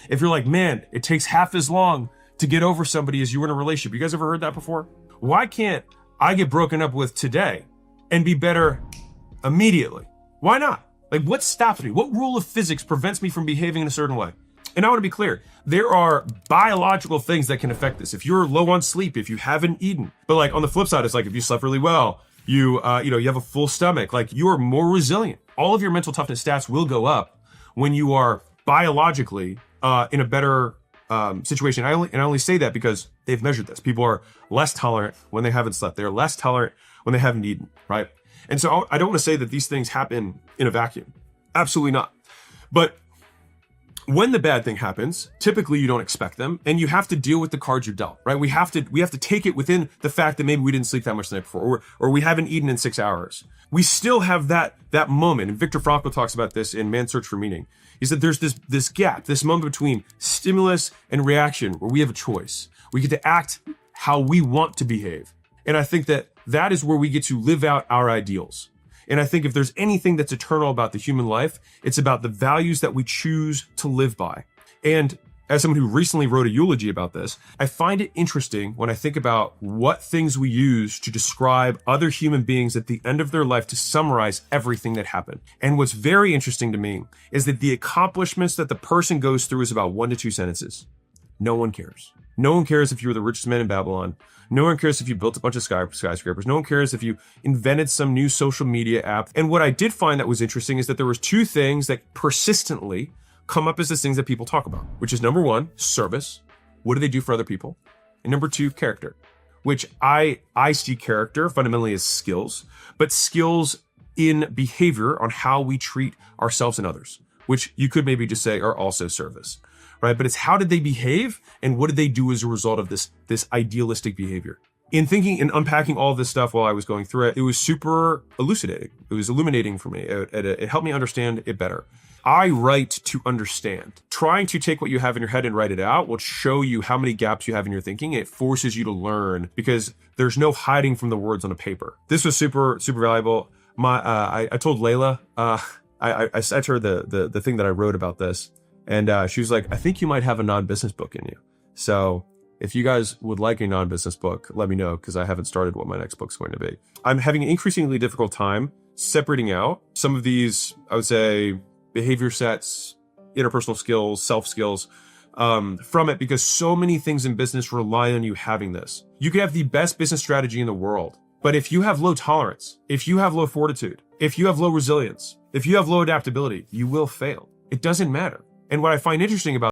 If you're like, man, it takes half as long to get over somebody as you were in a relationship. You guys ever heard that before? Why can't I get broken up with today and be better immediately? Why not? Like, what stops me? What rule of physics prevents me from behaving in a certain way? And I want to be clear, there are biological things that can affect this. If you're low on sleep, if you haven't eaten, but like on the flip side, it's like if you slept really well, you have a full stomach, like you are more resilient. All of your mental toughness stats will go up when you are biologically in a better situation. I only say that because they've measured this. People are less tolerant when they haven't slept. They're less tolerant when they haven't eaten, right? And so I don't want to say that these things happen in a vacuum. Absolutely not. But when the bad thing happens, typically you don't expect them, and you have to deal with the cards you're dealt, right? We have to take it within the fact that maybe we didn't sleep that much the night before, or we haven't eaten in 6 hours. We still have that moment, and Viktor Frankl talks about this in Man's Search for Meaning. He said there's this gap, this moment between stimulus and reaction where we have a choice. We get to act how we want to behave. And I think that is where we get to live out our ideals. And I think if there's anything that's eternal about the human life, it's about the values that we choose to live by. And as someone who recently wrote a eulogy about this, I find it interesting when I think about what things we use to describe other human beings at the end of their life to summarize everything that happened. And what's very interesting to me is that the accomplishments that the person goes through is about 1 to 2 sentences. No one cares. No one cares if you were the richest man in Babylon. No one cares if you built a bunch of skyscrapers. No one cares if you invented some new social media app. And what I did find that was interesting is that there was 2 things that persistently come up as the things that people talk about, which is number 1, service. What do they do for other people? And number 2, character, which I see character fundamentally as skills, but skills in behavior on how we treat ourselves and others, which you could maybe just say are also service. Right? But it's how did they behave and what did they do as a result of this idealistic behavior? In thinking and unpacking all of this stuff while I was going through it, it was super elucidating. It was illuminating for me. It helped me understand it better. I write to understand. Trying to take what you have in your head and write it out will show you how many gaps you have in your thinking. It forces you to learn because there's no hiding from the words on a paper. This was super, super valuable. I told Layla, I sent her the thing that I wrote about this. And she was like, I think you might have a non-business book in you. So if you guys would like a non-business book, let me know because I haven't started what my next book's going to be. I'm having an increasingly difficult time separating out some of these, I would say, behavior sets, interpersonal skills, self skills from it because so many things in business rely on you having this. You could have the best business strategy in the world, but if you have low tolerance, if you have low fortitude, if you have low resilience, if you have low adaptability, you will fail. It doesn't matter. And what I find interesting about